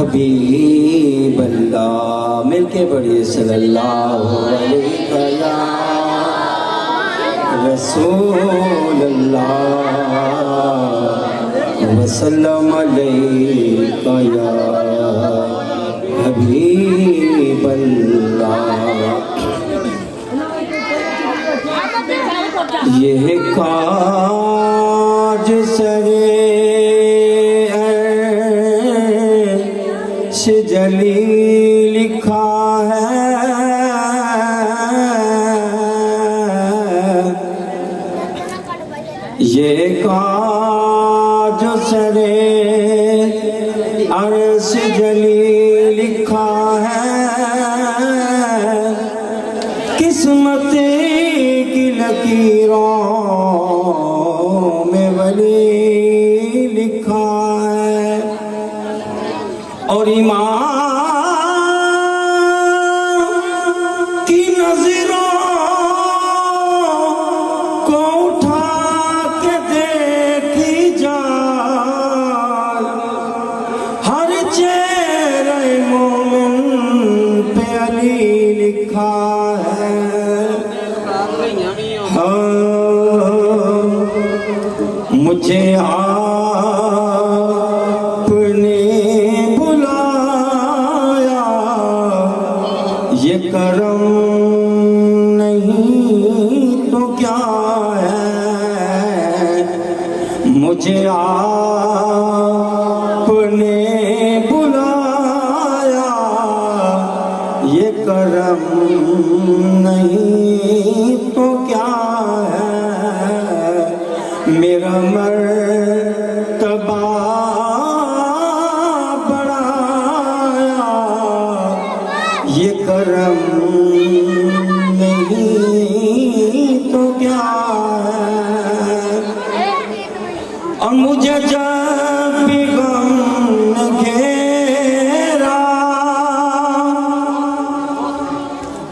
हबीब अल्लाह मिलके पढ़िए सल्लल्लाहु अलैहि या रसूल अल्लाह वसल्लम अलैका या हबीब अल्लाह। ये काज सरे जली लिखा है, ये काज सरे अर्श जली लिखा है, किस्मत की लकीरों में वली लिखा है। और ईमान की नजरों को उठा के देखी जाए, हर चेहरे मोमिन पे अली लिखा है। हाँ, मुझे ये करम नहीं तो क्या है, मुझे आपने बुलाया, ये करम नहीं तो क्या है। मेरा मर्तबा बढ़ाया, ये करम नहीं तो क्या है। और मुझे जब भी गम घेरा,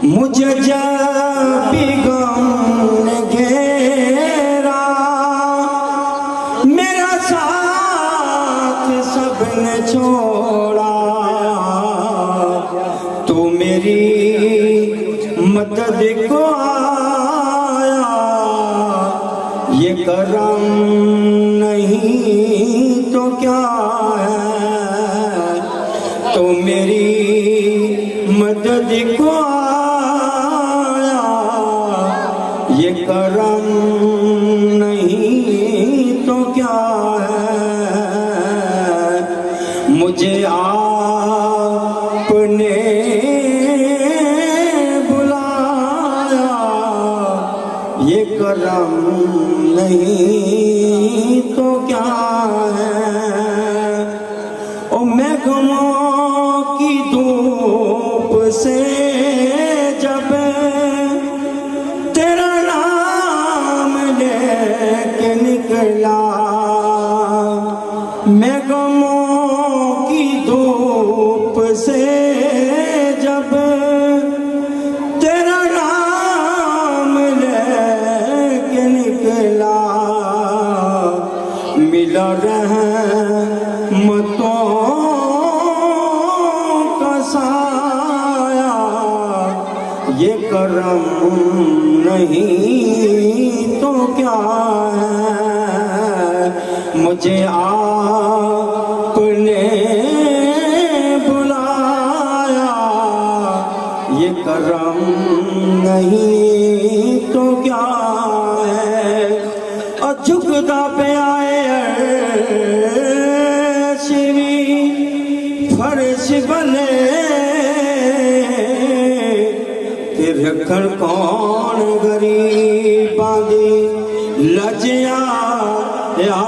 मुझे जब भी गम घेरा, मेरा साथ सबने छोड़ा, तू मेरी मदद को आया, ये करम नहीं तो क्या है। तो मेरी मदद को आया, ये करम नहीं तो क्या है। मुझे आपने ये करम नहीं तो क्या है। ओ मैं गमों की धूप से जब तेरा नाम लेके निकला, मैं गमों की धूप से जब तेरा मिला रहमतों का साया, ये करम नहीं तो क्या है। मुझे आपने बुलाया, ये करम नहीं तो क्या है। और झुकदा पे आए शिवी फर्श बने, फिर रखन कौन गरीबां दी लजिया या,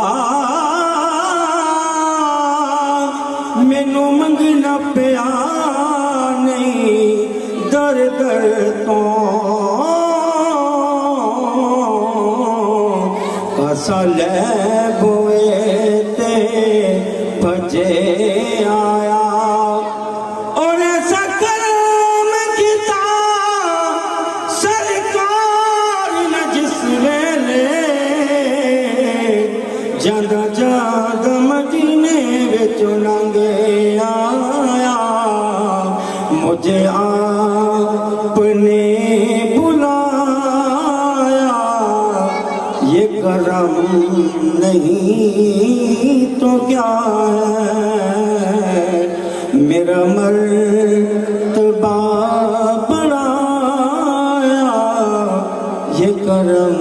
मैनू मंगना पिया नहीं दर दर तो, साले बोए ते भजे आया, और ऐसा करम किता सरकार न जिस वेले, जादा जादा मदीने विचों लंघे आ। मुझे आपने बुलाया, ये करम नहीं तो क्या है, मेरा मर्तबा बढ़ाया, ये करम